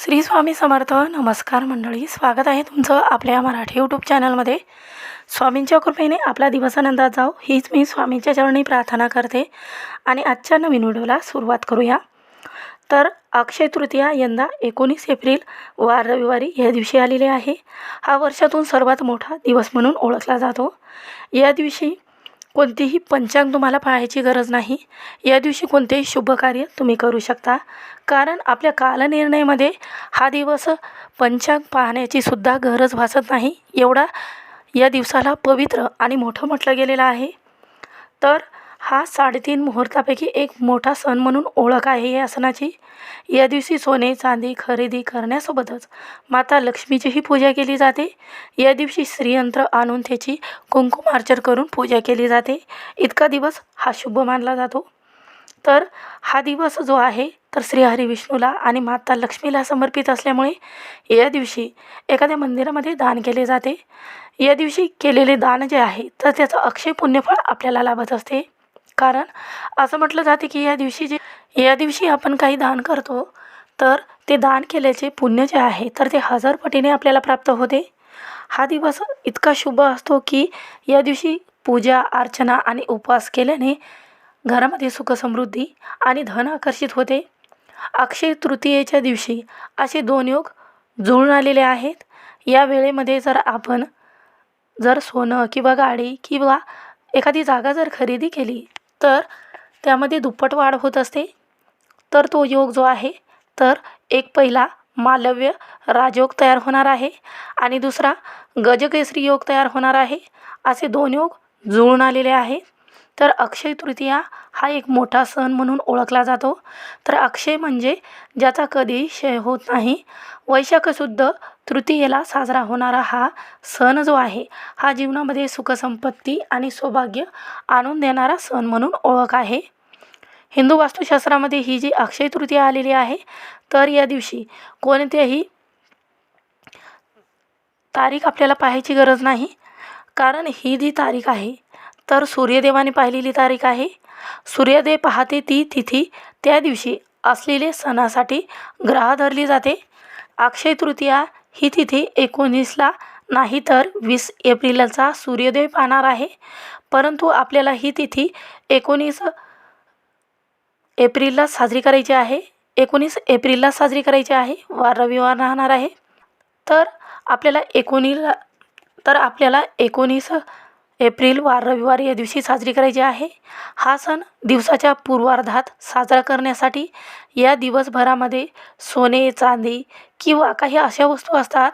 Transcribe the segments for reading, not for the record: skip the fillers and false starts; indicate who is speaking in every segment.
Speaker 1: श्री स्वामी समर्थ. नमस्कार मंडळी, स्वागत आहे तुमचं आपल्या मराठी यूट्यूब चॅनलमध्ये. स्वामींच्या कृपेने आपला दिवस आनंदात जाओ हीच मी स्वामींच्या चरणी प्रार्थना करते. आणि आजच्या नवीन व्हिडिओला सुरुवात करूया. तर अक्षय तृतीया यंदा 19 एप्रिल वार रविवारी या दिवशी आलेले आहे. हा वर्षातून सर्वात मोठा दिवस म्हणून ओळखला जातो. या दिवशी कोणतीही पंचांग तुम्हाला पाहायची गरज नाही. या दिवशी कोणतेही शुभ कार्य तुम्ही करू शकता, कारण आपल्या कालनिर्णयामध्ये हा दिवस पंचांग पाहण्याची सुद्धा गरज भासत नाही, एवढा या दिवसाला पवित्र आणि मोठं म्हटलं गेलेलं आहे. तर हा 3.5 मुहूर्तापैकी एक मोठा सण म्हणून ओळख आहे या सणाची. या दिवशी सोने चांदी खरेदी करण्यासोबतच माता लक्ष्मीचीही पूजा केली जाते. या दिवशी श्रीयंत्र आणून त्याची कुंकुमार्चन करून पूजा केली जाते. इतका दिवस हा शुभ मानला जातो. तर हा दिवस जो आहे तर श्री हरी विष्णूला आणि माता लक्ष्मीला समर्पित असल्यामुळे या दिवशी एखाद्या मंदिरामध्ये दान केले जाते. या दिवशी केलेले दान जे आहे तर त्याचं अक्षय पुण्यफळ आपल्याला लाभत असते. कारण असं म्हटलं जाते की या दिवशी आपण काही दान करतो तर ते दान केल्याचे पुण्य जे आहे तर ते 1000 पटीने आपल्याला प्राप्त होते. हा दिवस इतका शुभ असतो की या दिवशी पूजा अर्चना आणि उपवास केल्याने घरामध्ये सुखसमृद्धी आणि धन आकर्षित होते. अक्षय तृतीयेच्या दिवशी असे 2 योग जुळून आलेले आहेत. या वेळेमध्ये जर सोनं किंवा गाडी किंवा एखादी जागा जर खरेदी केली तर त्यामध्ये दुप्पट वाढ होत असते. तर तो योग जो आहे तर एक पहिला मालव्य राजयोग तयार होणार आहे आणि दुसरा गजकेसरी योग तयार होणार आहे. असे 2 योग जुळून आलेले आहेत. तर अक्षय तृतीया हा एक मोठा सण म्हणून ओळखला जातो. तर अक्षय म्हणजे ज्याचा कधीही क्षय होत नाही. वैशाख शुद्ध तृतीयेला साजरा होणारा हा सण जो आहे हा जीवनामध्ये सुखसंपत्ती आणि सौभाग्य आणून देणारा सण म्हणून ओळख आहे. हिंदू वास्तुशास्त्रामध्ये ही जी अक्षय तृतीया आलेली आहे तर या दिवशी कोणत्याही तारीख आपल्याला पाहायची गरज नाही, कारण ही जी तारीख आहे तर सूर्यदेवाने पाहिलेली तारीख आहे. सूर्योदय पाहते ती तिथी त्या दिवशी असलेले सणासाठी ग्रह धरली जाते. अक्षय तृतीया ही तिथी 19ला नाही तर 20 एप्रिलचा सूर्योदय पाहणार आहे. परंतु आपल्याला ही तिथी 19 एप्रिलला साजरी करायची आहे. 19 एप्रिलला साजरी करायची आहे. वार रविवार राहणार आहे. तर आपल्याला 19 एप्रिल वार रविवार या दिवशी साजरी करायची आहे. हा सण दिवसाच्या पूर्वार्धात साजरा करण्यासाठी या दिवसभरामध्ये सोने चांदी किंवा काही अशा वस्तू असतात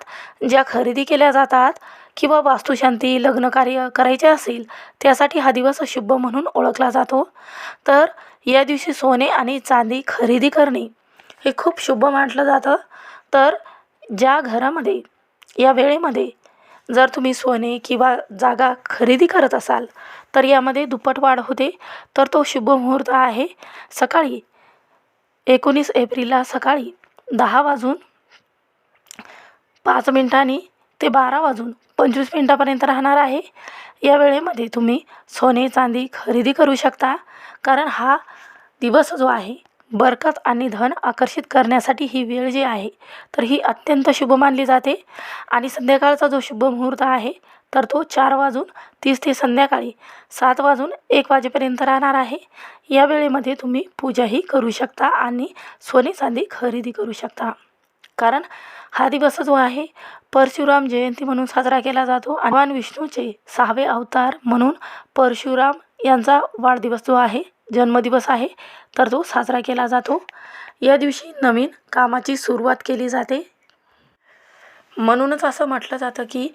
Speaker 1: ज्या खरेदी केल्या जातात किंवा वास्तुशांती लग्न कार्य करायचे असेल त्यासाठी हा दिवस शुभ म्हणून ओळखला जातो. तर या दिवशी सोने आणि चांदी खरेदी करणे हे खूप शुभ मानलं जातं. तर ज्या घरामध्ये या वेळेमध्ये जर तुम्ही सोने किंवा जागा खरेदी करत असाल तर यामध्ये दुप्पट वाढ होते. तर तो शुभ मुहूर्त आहे सकाळी 19 एप्रिलला सकाळी 10:05 ते 12:25 राहणार आहे. या वेळेमध्ये तुम्ही सोने चांदी खरेदी करू शकता, कारण हा दिवस जो आहे बरकत आणि धन आकर्षित करण्यासाठी ही वेळ जी आहे तर ही अत्यंत शुभ मानली जाते. आणि संध्याकाळचा जो शुभ मुहूर्त आहे तर तो 4:30 ते संध्याकाळी 7:01 राहणार आहे. या वेळेमध्ये तुम्ही पूजाही करू शकता आणि सोने चांदी खरेदी करू शकता, कारण हा दिवस जो आहे परशुराम जयंती म्हणून साजरा केला जातो. भगवान विष्णूचे 6वे अवतार म्हणून परशुराम यांचा वाढदिवस जो आहे जन्मदिवस आहे तर तो साजरा केला जातो. या दिवशी नवीन कामाची सुरुवात केली जाते. म्हणूनच असं म्हटलं जातं की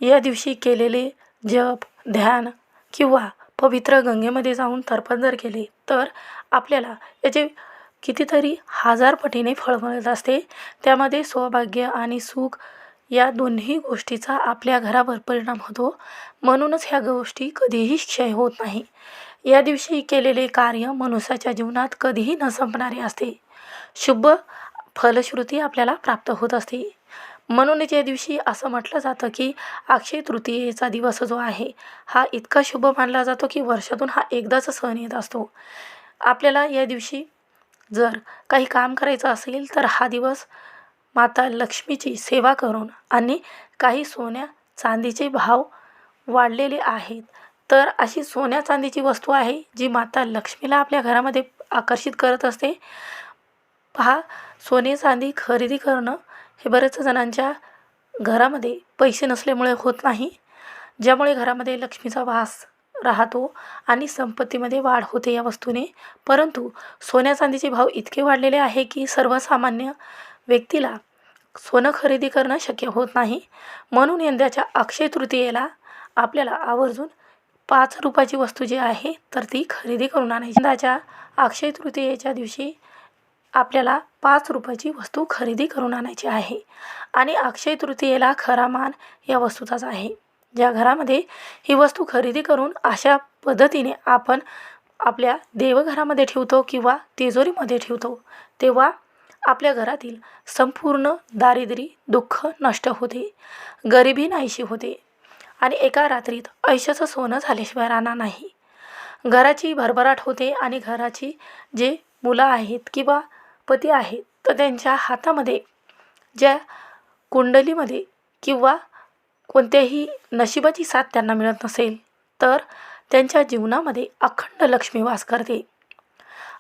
Speaker 1: या दिवशी केलेले जप ध्यान किंवा पवित्र गंगेमध्ये जाऊन तर्पण जर केले तर आपल्याला याचे कितीतरी 1000 पटीने फळ मिळत असते. त्यामध्ये सौभाग्य आणि सुख या दोन्ही गोष्टीचा आपल्या घरावर परिणाम होतो. म्हणूनच ह्या गोष्टी कधीही क्षय होत नाही. या दिवशी केलेले कार्य मनुष्याच्या जीवनात कधीही न संपणारे असते. शुभ फलश्रुती आपल्याला प्राप्त होत असते. म्हणूनच या दिवशी असं म्हटलं जातं की अक्षय तृतीयेचा दिवस जो आहे हा इतका शुभ मानला जातो की वर्षातून हा एकदाच सण येत असतो. आपल्याला या दिवशी जर काही काम करायचं असेल तर हा दिवस माता लक्ष्मीची सेवा करून आणि काही सोन्या चांदीचे भाव वाढलेले आहेत. तर अशी सोन्या चांदीची वस्तू आहे जी माता लक्ष्मीला आपल्या घरामध्ये आकर्षित करत असते. पहा, सोने चांदी खरेदी करणं हे बऱ्याच जणांच्या घरामध्ये पैसे नसल्यामुळे होत नाही, ज्यामुळे घरामध्ये लक्ष्मीचा वास राहतो आणि संपत्तीमध्ये वाढ होते या वस्तूने. परंतु सोन्या चांदीचे भाव इतके वाढलेले आहे की सर्वसामान्य व्यक्तीला सोनं खरेदी करणं शक्य होत नाही. म्हणून यंदाच्या अक्षय तृतीयेला आपल्याला आवर्जून 5 रुपयाची वस्तू जी आहे तर ती खरेदी करून आणायची. यंदाच्या अक्षय तृतीयेच्या दिवशी आपल्याला 5 रुपयाची वस्तू खरेदी करून आणायची आहे. आणि अक्षय तृतीयेला खरा मान या वस्तूचाच आहे. ज्या घरामध्ये ही वस्तू खरेदी करून अशा पद्धतीने आपण आपल्या देवघरामध्ये ठेवतो किंवा तिजोरीमध्ये ठेवतो, तेव्हा आपल्या घरातील संपूर्ण दारिद्र्य दुःख नष्ट होते, गरिबी नाहीशी होते आणि एका रात्रीत आयुष्याचं सोनं झाल्याशिवाय राहणार नाही. घराची भरभराट होते आणि घराची जे मुलं आहेत किंवा पती आहेत तर त्यांच्या हातामध्ये ज्या कुंडलीमध्ये किंवा कोणत्याही नशिबाची साथ त्यांना मिळत नसेल तर त्यांच्या जीवनामध्ये अखंड लक्ष्मी वास करते.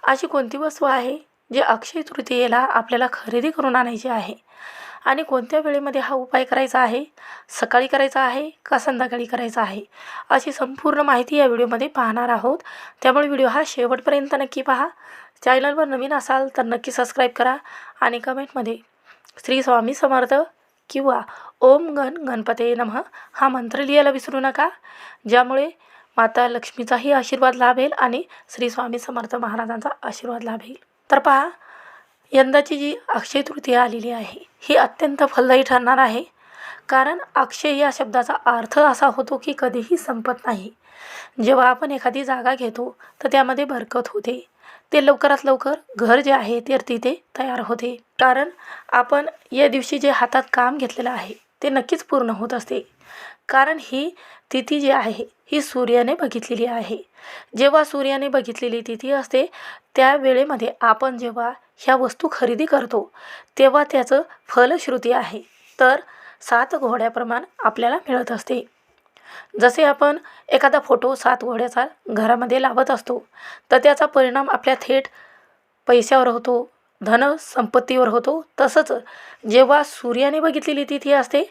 Speaker 1: अशी कोणती वस्तू आहे जे अक्षय तृतीयेला आपल्याला खरेदी करून आणायची आहे आणि कोणत्या वेळेमध्ये हा उपाय करायचा आहे, सकाळी करायचा आहे का संध्याकाळी करायचा आहे, अशी संपूर्ण माहिती या व्हिडिओमध्ये पाहणार आहोत. त्यामुळे व्हिडिओ हा शेवटपर्यंत नक्की पहा. चॅनलवर नवीन असाल तर नक्की सबस्क्राईब करा आणि कमेंटमध्ये श्री स्वामी समर्थ किंवा ओम गण गणपते नमः हा मंत्र लिहायला विसरू नका, ज्यामुळे माता लक्ष्मीचाही आशीर्वाद लाभेल आणि श्री स्वामी समर्थ महाराजांचा आशीर्वाद लाभेल. तर पहा, यंदाची जी अक्षय तृतीया आलेली आहे ही अत्यंत फलदायी ठरणार आहे. कारण अक्षय या शब्दाचा अर्थ असा होतो की कधीही संपत नाही. जेव्हा आपण एखादी जागा घेतो तर त्यामध्ये बरकत होते, ते लवकरात लवकर घर जे आहे ते तिथे तयार होते. कारण आपण या दिवशी जे हातात काम घेतलेलं आहे ते नक्कीच पूर्ण होत असते. कारण ही तिथी जी आहे ही सूर्याने बघितलेली आहे. जेव्हा सूर्याने बघितलेली तिथी असते त्या वेळेमध्ये आपण जेव्हा ह्या वस्तू खरेदी करतो तेव्हा त्याचं फलश्रुती आहे तर 7 घोड्याप्रमाण आपल्याला मिळत असते. जसे आपण एखादा फोटो 7 घोड्याचा घरामध्ये लावत असतो तर त्याचा परिणाम आपल्या थेट पैशावर होतो, धन संपत्तीवर होतो. तसंच जेव्हा सूर्याने बघितलेली तिथी असते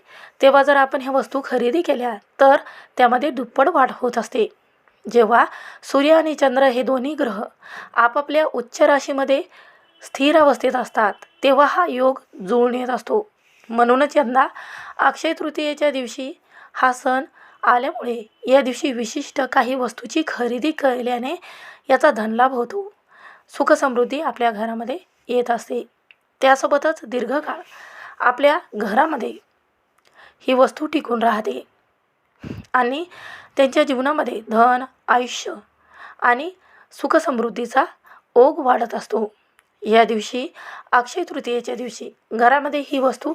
Speaker 1: तेव्हा जर आपण ह्या वस्तू खरेदी केल्या तर त्यामध्ये दुप्पट वाढ होत असते. जेव्हा सूर्य आणि चंद्र हे दोन्ही ग्रह आपापल्या उच्च राशीमध्ये स्थिर अवस्थेत असतात तेव्हा हा योग जुळून येत असतो. म्हणूनच यंदा अक्षय तृतीयेच्या दिवशी हा सण आल्यामुळे या दिवशी विशिष्ट काही वस्तूची खरेदी केल्याने याचा धनलाभ होतो, सुखसमृद्धी आपल्या घरामध्ये येत असते. त्यासोबतच दीर्घकाळ आपल्या घरामध्ये ही वस्तू टिकून राहते आणि त्यांच्या जीवनामध्ये धन, आयुष्य आणि सुखसमृद्धीचा ओघ वाढत असतो. या दिवशी अक्षय तृतीयेच्या दिवशी घरामध्ये ही वस्तू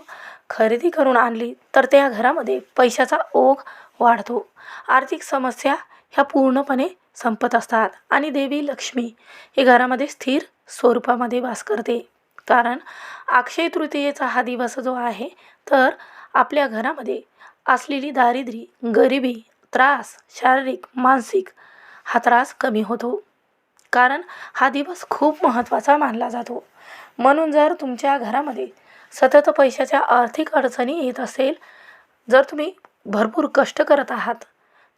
Speaker 1: खरेदी करून आणली तर त्या घरामध्ये पैशाचा ओघ वाढतो, आर्थिक समस्या ह्या पूर्णपणे संपत असतात आणि देवी लक्ष्मी हे घरामध्ये स्थिर स्वरूपामध्ये वास करते. कारण अक्षय तृतीयेचा हा दिवस जो आहे तर आपल्या घरामध्ये असलेली दारिद्र्य, गरिबी, त्रास, शारीरिक मानसिक हा त्रास कमी होतो. कारण हा दिवस खूप महत्त्वाचा मानला जातो. म्हणून जर तुमच्या घरामध्ये सतत पैशाच्या आर्थिक अडचणी येत असेल, जर तुम्ही भरपूर कष्ट करत आहात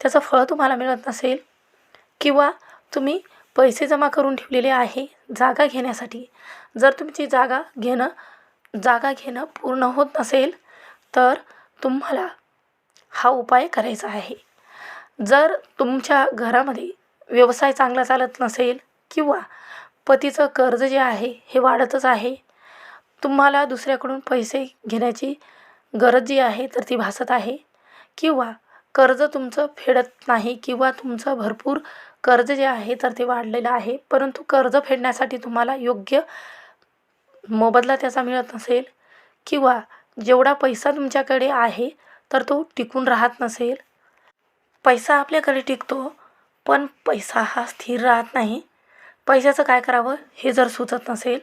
Speaker 1: त्याचं फळ तुम्हाला मिळत नसेल किंवा तुम्ही पैसे जमा करून ठेवलेले आहे जागा घेण्यासाठी, जर तुमची जागा घेणं पूर्ण होत नसेल तर तुम्हाला हा उपाय करायचा आहे. जर तुमच्या घरामध्ये व्यवसाय चांगला चालत नसेल किंवा पतीचं कर्ज जे आहे हे वाढतच आहे, तुम्हाला दुसऱ्याकडून पैसे घेण्याची गरज जी आहे तर ती भासत आहे किंवा कर्ज तुमचं फेडत नाही किंवा तुमचं भरपूर कर्ज जे आहे तर ते वाढलेलं आहे, परंतु कर्ज फेडण्यासाठी तुम्हाला योग्य मोबदला त्याचा मिळत नसेल किंवा जेवढा पैसा तुमच्याकडे आहे तर तो टिकून राहत नसेल. पैसा आपल्याकडे टिकतो पण पैसा हा स्थिर राहत नाही. पैशाचं काय करावं हे जर सुचत नसेल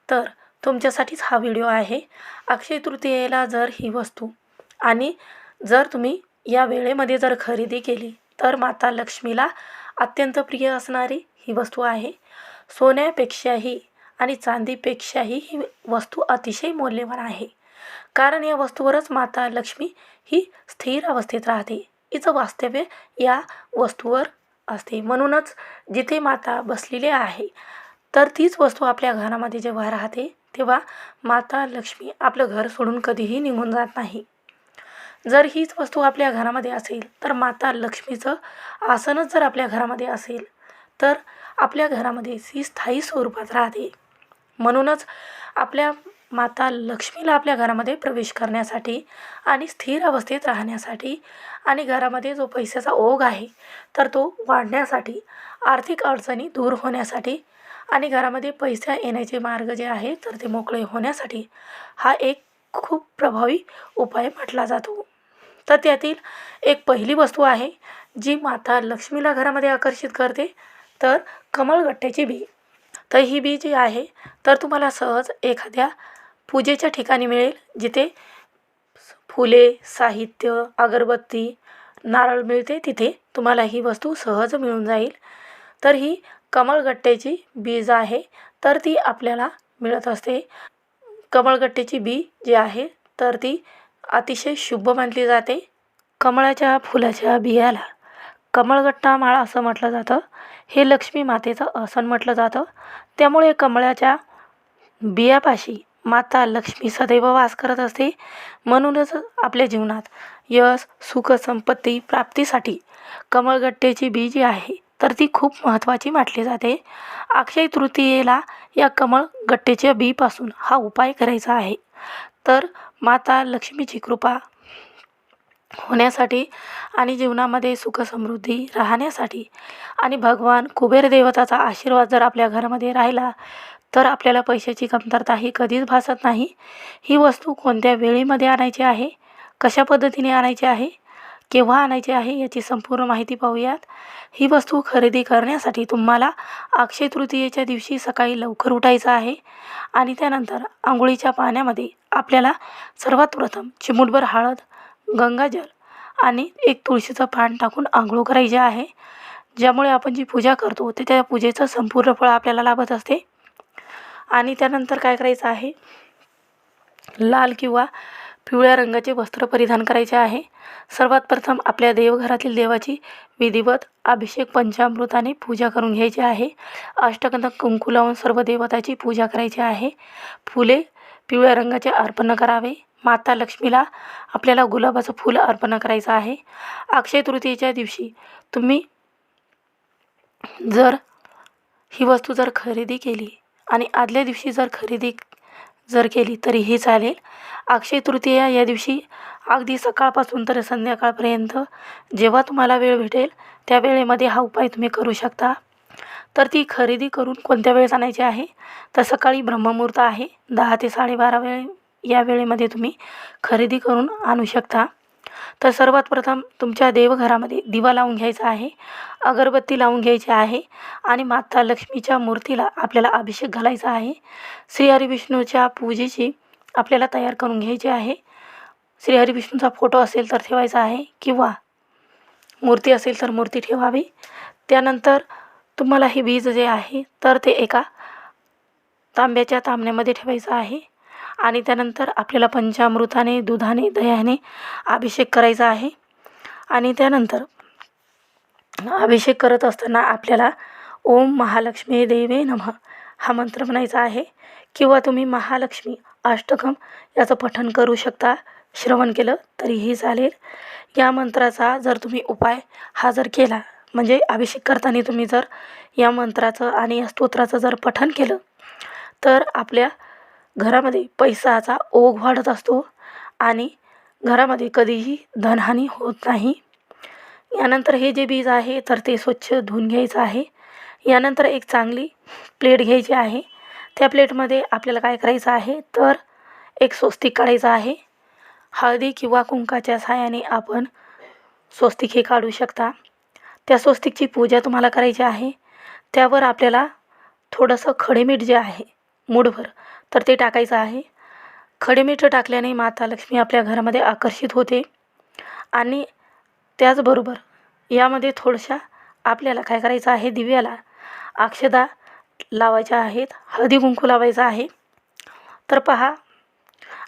Speaker 1: तर तुमच्यासाठीच हा व्हिडिओ आहे. अक्षय तृतीयेला जर ही वस्तू आणि जर तुम्ही या वेळेमध्ये जर खरेदी केली तर माता लक्ष्मीला अत्यंत प्रिय असणारी ही वस्तू आहे. सोन्यापेक्षाही आणि चांदीपेक्षाही ही वस्तू अतिशय मौल्यवान आहे. कारण या वस्तूवरच माता लक्ष्मी ही स्थिर अवस्थेत राहते. हिचं वास्तव्य या वस्तूवर असते. म्हणूनच जिथे माता बसलेली आहे तर तीच वस्तू आपल्या घरामध्ये जेव्हा राहते तेव्हा माता लक्ष्मी आपलं घर सोडून कधीही निघून जात नाही. जर हीच वस्तू आपल्या घरामध्ये असेल तर माता लक्ष्मीचं आसनच जर आपल्या घरामध्ये असेल तर आपल्या घरामध्ये ती स्थायी स्वरूपात राहते. म्हणूनच आपल्या माता लक्ष्मीला आपल्या घरामध्ये प्रवेश करण्यासाठी आणि स्थिर अवस्थेत राहण्यासाठी आणि घरामध्ये जो पैशाचा ओघ आहे तर तो वाढण्यासाठी, आर्थिक अडचणी दूर होण्यासाठी आणि घरामध्ये पैसा येण्याचे मार्ग जे आहे तर ते मोकळे होण्यासाठी हा एक खूप प्रभावी उपाय म्हटला जातो. तर त्यातील एक पहिली वस्तू आहे जी माता लक्ष्मीला घरामध्ये आकर्षित करते तर कमळगट्ट्याची बी. तर ही बी जी आहे तर तुम्हाला सहज एखाद्या पूजेच्या ठिकाणी मिळेल जिथे फुले, साहित्य, अगरबत्ती, नारळ मिळते तिथे तुम्हाला ही वस्तू सहज मिळून जाईल. तर ही कमळगट्ट्याची बीज आहे तर ती आपल्याला मिळत असते. कमळगट्ट्याची बी जी आहे तर ती अतिशय शुभ मानली जाते. कमळाच्या फुलाच्या बियाला कमळगट्टा माळ असं म्हटलं जातं. हे लक्ष्मी मातेचं आसन म्हटलं जातं. त्यामुळे कमळाच्या बियापाशी माता लक्ष्मी सदैव वास करत असते. म्हणूनच आपल्या जीवनात यश, सुख, संपत्ती प्राप्तीसाठी कमळगट्ट्याची बी जी आहे तर ती खूप महत्त्वाची मानली जाते. अक्षय तृतीयेला या कमळगट्ट्याच्या बीपासून हा उपाय करायचा आहे. तर माता लक्ष्मीची कृपा होण्यासाठी आणि जीवनामध्ये सुख समृद्धी राहण्यासाठी आणि भगवान कुबेर देवताचा आशीर्वाद जर आपल्या घरामध्ये राहिला तर आपल्याला पैशाची कमतरता ही कधीच भासत नाही. ही वस्तू कोणत्या वेळेमध्ये आणायची आहे, कशा पद्धतीने आणायची आहे, केव्हा आणायची आहे याची संपूर्ण माहिती पाहूयात. ही वस्तू खरेदी करण्यासाठी तुम्हाला अक्षय तृतीयेच्या दिवशी सकाळी लवकर उठायचं आहे आणि त्यानंतर आंघोळीच्या पाण्यामध्ये आपल्याला सर्वात प्रथम चिमूटभर हळद, गंगाजल आणि एक तुळशीचं पान टाकून आंघोळ करायची आहे. ज्यामुळे आपण जी पूजा करतो ते त्या पूजेचं संपूर्ण फळ आपल्याला लाभत असते. आणि त्यानंतर काय करायचं आहे, लाल किंवा पिवळ्या रंगाचे वस्त्र परिधान करायचे आहे. सर्वात प्रथम आपल्या देवघरातील देवाची विधिवत अभिषेक पंचामृताने पूजा करून घ्यायची आहे. अष्टगंध कुंकू लावून सर्व देवताची पूजा करायची आहे. फुले पिवळ्या रंगाचे अर्पण करावे. माता लक्ष्मीला आपल्याला गुलाबाचं फूल अर्पण करायचं आहे. अक्षय तृतीयेच्या दिवशी तुम्ही जर ही वस्तू जर खरेदी केली आणि आदल्या दिवशी जर खरेदी केली तरीही चालेल. अक्षय तृतीया या दिवशी अगदी सकाळपासून तर संध्याकाळपर्यंत जेव्हा तुम्हाला वेळ भेटेल त्या वेळेमध्ये हा उपाय तुम्ही करू शकता. तर ती खरेदी करून कोणत्या वेळेस आणायची आहे तर सकाळी ब्रह्ममुहूर्त आहे 10 ते 12:30 या वेळेमध्ये तुम्ही खरेदी करून आणू शकता. तर सर्वात प्रथम तुमच्या देवघरामध्ये दिवा लावून घ्यायचा आहे, अगरबत्ती लावून घ्यायची आहे आणि माता लक्ष्मीच्या मूर्तीला आपल्याला अभिषेक घालायचा आहे. श्रीहरिविष्णूच्या पूजेची आपल्याला तयार करून घ्यायची आहे. श्रीहरिविष्णूचा फोटो असेल तर ठेवायचा आहे किंवा मूर्ती असेल तर मूर्ती ठेवावी. त्यानंतर तुम्हाला हे बीज जे आहे तर ते एका तांब्याच्या तांब्यामध्ये ठेवायचं आहे आणि त्यानंतर आपल्याला पंचामृताने, दुधाने, दह्याने अभिषेक करायचा आहे. आणि त्यानंतर अभिषेक करत असताना आपल्याला ओम महालक्ष्मी देवे नमः हा मंत्र म्हणायचा आहे किंवा तुम्ही महालक्ष्मी अष्टकम याचं पठण करू शकता. श्रवण केलं तरीही चालेल. या मंत्राचा जर तुम्ही उपाय हा जर केला म्हणजे अभिषेक करताना तुम्ही जर या मंत्राचं आणि या स्तोत्राचं जर पठण केलं तर आपल्या घरामध्ये पैशाचा ओघ वाढत असतो आणि घरामध्ये कधीही धनहानी होत नाही. यानंतर हे जे बीज आहे तर ते स्वच्छ धुवून घ्यायचं आहे. यानंतर एक चांगली प्लेट घ्यायची आहे. त्या प्लेटमध्ये आपल्याला काय करायचं आहे तर एक स्वस्तिक काढायचं आहे. हळदी किंवा कुंकाच्या साहाय्याने आपण स्वस्तिक हे काढू शकता. त्या स्वस्तिकची पूजा तुम्हाला करायची आहे. त्यावर आपल्याला थोडंसं खडे मीठ जे आहे मूठभर तर ते टाकायचं आहे. खडे मीठ टाकल्याने माता लक्ष्मी आपल्या घरामध्ये आकर्षित होते. आणि त्याचबरोबर यामध्ये थोड्याशा आपल्याला काय करायचं आहे, दिव्याला अक्षदा लावायच्या आहेत, हळदी कुंकू लावायचं आहे. तर पहा,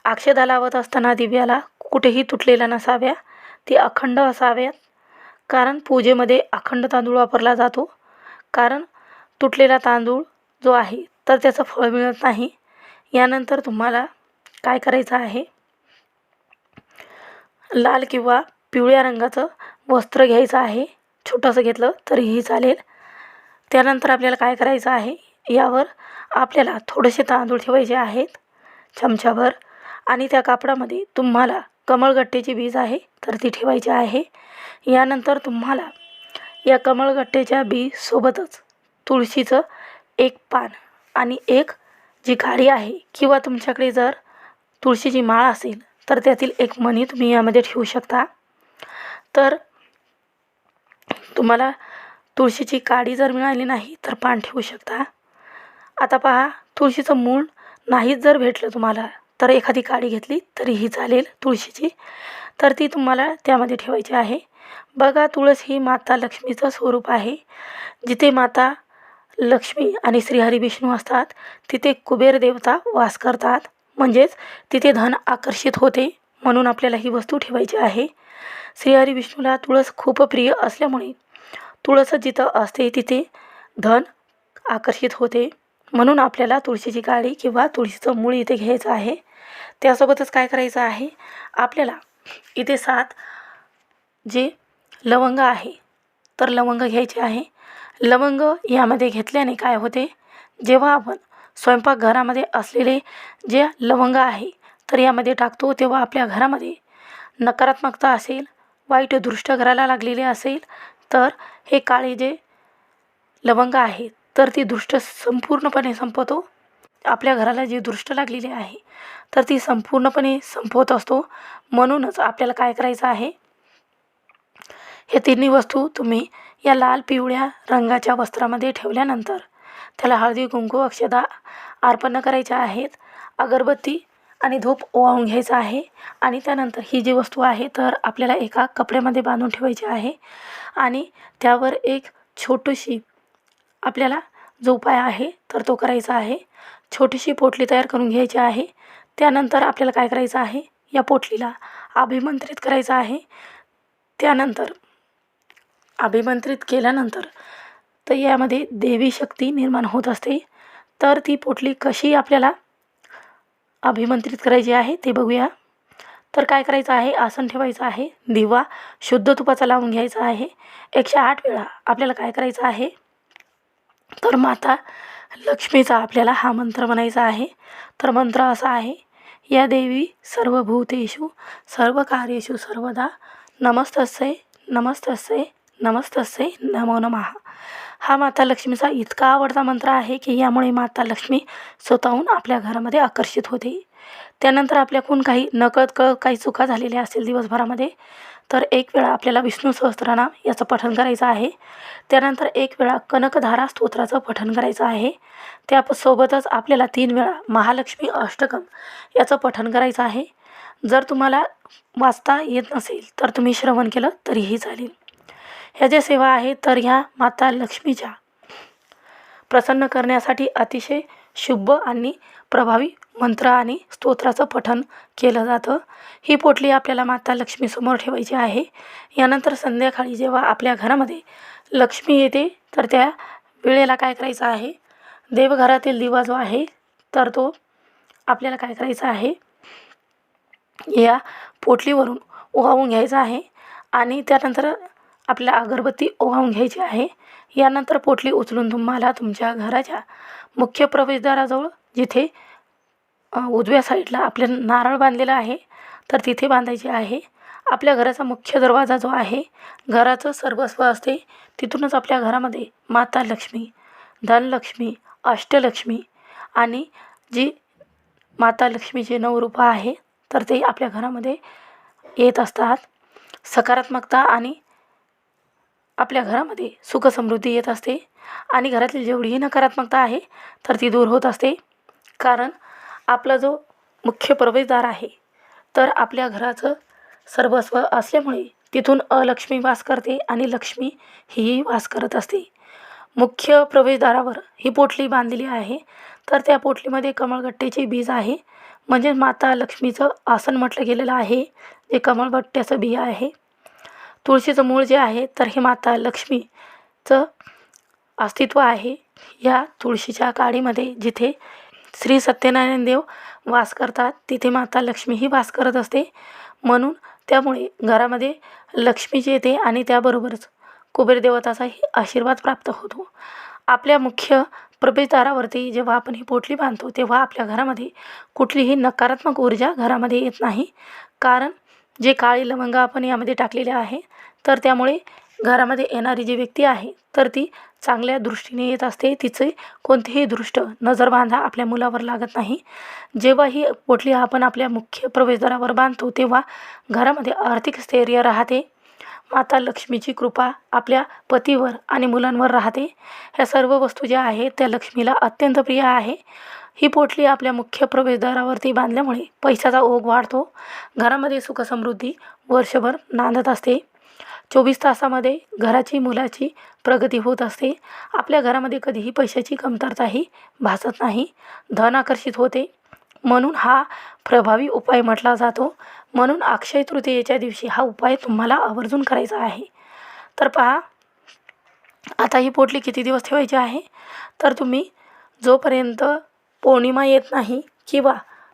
Speaker 1: अक्षदा लावत असताना दिव्याला कुठेही तुटलेल्या नसाव्या, ती अखंड असाव्यात. कारण पूजेमध्ये अखंड तांदूळ वापरला जातो. कारण तुटलेला तांदूळ जो आहे तर त्याचं फळ मिळत नाही. यानंतर तुम्हाला काय करायचं आहे, लाल किंवा पिवळ्या रंगाचं वस्त्र घ्यायचं आहे. छोटंसं घेतलं तरीही चालेल. त्यानंतर आपल्याला काय करायचं आहे, यावर आपल्याला थोडेसे तांदूळ ठेवायचे आहेत, चमच्याभर. आणि त्या कापडामध्ये तुम्हाला कमळगट्ट्याची बीज आहे तर ती ठेवायची आहे. यानंतर तुम्हाला या कमळगट्ट्याच्या बीसोबतच तुळशीचं एक पान आणि एक जी काडी आहे, किंवा तुमच्याकडे जर तुळशीची माळ असेल तर त्यातील एक मणी तुम्ही यामध्ये ठेवू शकता. तर तुम्हाला तुळशीची काडी जर मिळाली नाही तर पान ठेवू शकता. आता पहा, तुळशीचं मूळ नाहीच जर भेटलं तुम्हाला तर एखादी काडी घेतली तरीही चालेल तुळशीची, तर ती तुम्हाला त्यामध्ये ठेवायची आहे. बघा, तुळस ही माता लक्ष्मीचं स्वरूप आहे. जिथे माता लक्ष्मी आणि श्रीहरी विष्णू असतात तिथे कुबेर देवता वास करतात. म्हणजेच तिथे धन आकर्षित होते. म्हणून आपल्याला ही वस्तू ठेवायची आहे. श्रीहरी विष्णूला तुळस खूप प्रिय असल्यामुळे तुळस जिथं असते तिथे धन आकर्षित होते. म्हणून आपल्याला तुळशीची काडी किंवा तुळशीचं मूळ इथे घ्यायचं आहे. त्यासोबतच काय करायचं आहे, आपल्याला इथे 7 जे लवंग आहे तर लवंग घ्यायचे आहे. लवंग यामध्ये घेतल्याने काय होते, जेव्हा आपण स्वयंपाकघरामध्ये असलेले जे लवंग आहे तर यामध्ये टाकतो तेव्हा आपल्या घरामध्ये नकारात्मकता असेल, वाईट दृष्ट घराला लागलेले असेल तर हे काळे जे लवंग आहे तर ती दृष्ट संपूर्णपणे संपवतो. आपल्या घराला जी दृष्ट लागलेली आहे तर ती संपूर्णपणे संपवत असतो. म्हणूनच आपल्याला काय करायचं आहे, हे तिन्ही वस्तू तुम्ही या लाल पिवळ्या रंगाच्या वस्त्रामध्ये ठेवल्यानंतर त्याला हळदी कुंकू अक्षदा अर्पण करायच्या आहेत. अगरबत्ती आणि धूप ओवाळून घ्यायचा आहे. आणि त्यानंतर ही जी वस्तू आहे तर आपल्याला एका कपड्यामध्ये बांधून ठेवायची आहे. आणि त्यावर एक छोटीशी आपल्याला जो उपाय आहे तर तो करायचा आहे. छोटीशी पोटली तयार करून घ्यायची आहे. त्यानंतर आपल्याला काय करायचं आहे, या पोटलीला अभिमंत्रित करायचं आहे. त्यानंतर अभिमंत्रित केल्यानंतर तर यामध्ये देवी शक्ती निर्माण होत असते. तर ती पोटली कशी आपल्याला अभिमंत्रित करायची आहे ते बघूया. तर काय करायचं आहे, आसन ठेवायचं आहे. दिवा शुद्ध तुपाचा लावून घ्यायचा आहे. 108 वेळा आपल्याला काय करायचं आहे, तर माता लक्ष्मीचा आपल्याला हा मंत्र म्हणायचा आहे. तर मंत्र असा आहे, या देवी सर्वभूतेषु सर्वकार्येषु सर्वदा नमस्तस्यै नमस्तस्यै नमस्तस्यै नमो नमः. हा माता लक्ष्मीचा इतका आवडता मंत्र आहे की यामुळे माता लक्ष्मी स्वतःहून आपल्या घरामध्ये आकर्षित होते. त्यानंतर आपल्याकडून काही नकळत काही चुका झालेल्या असतील दिवसभरामध्ये तर एक वेळा आपल्याला विष्णू सहस्त्रनाम याचं पठण करायचं आहे. त्यानंतर एक वेळा कनकधारा स्तोत्राचं पठण करायचं आहे. त्यासोबतच आपल्याला 3 वेळा महालक्ष्मी अष्टकम याचं पठण करायचं आहे. जर तुम्हाला वाचता येत नसेल तर तुम्ही श्रवण केलं तरीही चालेल. ह्या ज्या सेवा आहेत तर ह्या माता लक्ष्मीच्या प्रसन्न करण्यासाठी अतिशय शुभ आणि प्रभावी मंत्र आणि स्तोत्राचं पठण केलं जातं. ही पोटली आपल्याला माता लक्ष्मीसमोर ठेवायची आहे. यानंतर संध्याकाळी जेव्हा आपल्या घरामध्ये लक्ष्मी येते तर त्या वेळेला काय करायचं आहे, देवघरातील दिवा जो आहे तर तो आपल्याला काय करायचा आहे, या पोटलीवरून ओवाळून घ्यायचा आहे. आणि त्यानंतर आपल्याला अगरबत्ती ओवाळून घ्यायची आहे. यानंतर पोटली उचलून तुम्हाला तुमच्या घराच्या मुख्य प्रवेशद्वाराजवळ जिथे उजव्या साईडला आपल्या नारळ बांधलेला आहे तर तिथे बांधायची आहे. आपल्या घराचा मुख्य दरवाजा जो आहे, घराचं सर्वस्व असते, तिथूनच आपल्या घरामध्ये माता लक्ष्मी, धनलक्ष्मी, अष्टलक्ष्मी आणि जी माता लक्ष्मीचे 9 रूपं आहे तर ते आपल्या घरामध्ये येत असतात. सकारात्मकता आणि आपल्या घरामध्ये सुख समृद्धी येत असते. आणि घरातील जेवढीही नकारात्मकता आहे तर ती दूर होत असते. कारण आपला जो मुख्य प्रवेशद्वार आहे, तर आपल्या घराचं सर्वस्व असल्यामुळे तिथून अलक्ष्मी वास करते आणि लक्ष्मी ही वास करत असते. मुख्य प्रवेशद्वारावर ही पोटली बांधलेली आहे, तर त्या पोटलीमध्ये कमळगट्ट्याचे बीज आहे, म्हणजे माता लक्ष्मीचं आसन म्हटलं गेलेलं आहे, जे कमळगट्ट्याचं बी आहे. तुळशीचं मूळ जे आहे, तर हे माता लक्ष्मीचं अस्तित्व आहे. या तुळशीच्या काडीमध्ये जिथे श्री सत्यनारायण देव वास करतात, तिथे माता लक्ष्मी ही वास करत असते. म्हणून त्यामुळे घरामध्ये लक्ष्मीची येते आणि त्याबरोबरच कुबेर देवताचाही आशीर्वाद प्राप्त होतो. आपल्या मुख्य प्रवेशद्वारावरती जेव्हा आपण ही पोटली बांधतो, तेव्हा आपल्या घरामध्ये कुठलीही नकारात्मक ऊर्जा घरामध्ये येत नाही. कारण जे काळे लवंग आपण यामध्ये टाकलेले आहे, तर त्यामुळे घरामध्ये येणारी जी व्यक्ती आहे, तर ती चांगल्या दृष्टीने येत असते. तिचे कोणतेही दृष्ट नजरबाधा आपल्या मुलावर लागत नाही. जेव्हा ही पोटली आपण आपल्या मुख्य प्रवेशद्वारावर बांधतो, तेव्हा घरामध्ये आर्थिक स्थैर्य राहते. माता लक्ष्मीची कृपा आपल्या पतीवर आणि मुलांवर राहते. ह्या सर्व वस्तू ज्या आहेत त्या लक्ष्मीला अत्यंत प्रिय आहे. ही पोटली आपल्या मुख्य प्रवेशद्वारावरती बांधल्यामुळे पैशाचा ओघ वाढतो. घरामध्ये सुखसमृद्धी वर्षभर नांदत असते. 24 तासामध्ये घराची मुलाची प्रगती होत असते. आपल्या घरामध्ये कधीही पैशाची कमतरताही भासत नाही. धन आकर्षित होते. म्हणून हा प्रभावी उपाय म्हटला जातो. म्हणून अक्षय तृतीयेच्या दिवशी हा उपाय तुम्हाला आवर्जून करायचा आहे. तर पहा, आता ही पोटली किती दिवस ठेवायची आहे, तर तुम्ही जोपर्यंत पौर्णिमा येत नाही किंवा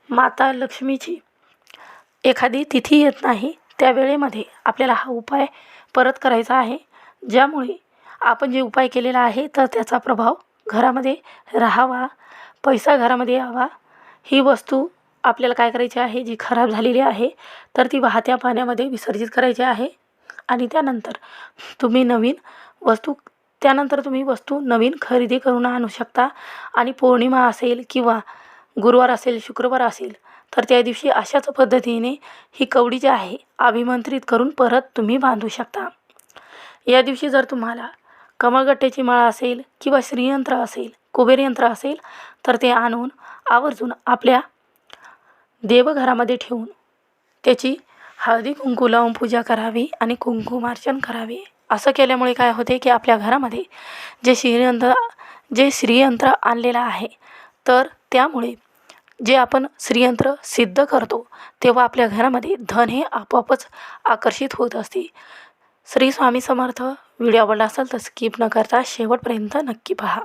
Speaker 1: माता लक्ष्मीची एखादी तिथी येत नाही, त्या वेळेमध्ये आपल्याला हा उपाय परत करायचा आहे. ज्यामुळे आपण जे उपाय केलेला आहे, तर त्याचा प्रभाव घरामध्ये राहावा, पैसा घरामध्ये यावा. ही वस्तू आपल्याला काय करायची आहे, जी खराब झालेली आहे, तर ती वाहत्या पाण्यामध्ये विसर्जित करायची आहे. आणि त्यानंतर तुम्ही वस्तू नवीन खरेदी करून आणू शकता. आणि पौर्णिमा असेल किंवा गुरुवार असेल, शुक्रवार असेल, तर त्या दिवशी अशाच पद्धतीने ही कवडी जी आहे अभिमंत्रित करून परत तुम्ही बांधू शकता. या दिवशी जर तुम्हाला कमळगट्ट्याची माळा असेल किंवा श्रीयंत्र असेल, कुबेर यंत्र असेल, तर ते आणून आवर्जून आपल्या देवघरामध्ये ठेवून त्याची हळदी कुंकू लावून पूजा करावी आणि कुंकुमार्चन करावे. असं केल्यामुळे काय होते की आपल्या घरामध्ये जे श्रीयंत्र आणलेलं आहे, तर त्यामुळे जे आपण श्रीयंत्र सिद्ध करतो, तेव्हा आपल्या घरामध्ये धन हे आपोआपच आकर्षित होत असते. श्री स्वामी समर्थ. व्हिडिओ आवडला असेल तर स्किप न करता शेवटपर्यंत नक्की पहा.